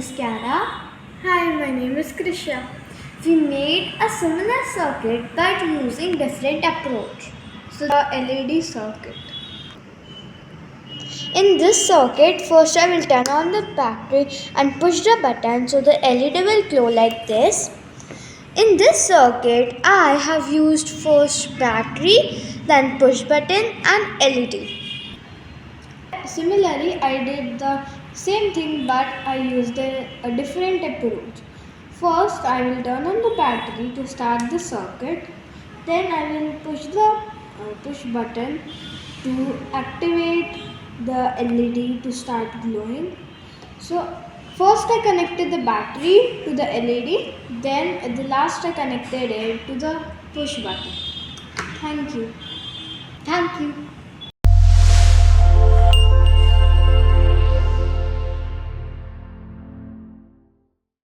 is Kyara. Hi, my name is Krishya. We made a similar circuit but using different approach. So the LED circuit. In this circuit, first I will turn on the battery and push the button so the LED will glow like this. In this circuit, I have used first battery, then push button and LED. Similarly, I did the same thing but I used a different approach. First, I will turn on the battery to start the circuit. Then I will push the push button to activate the LED to start glowing. So first I connected the battery to the LED, then at the last I connected it to the push button. Thank you. Thank you.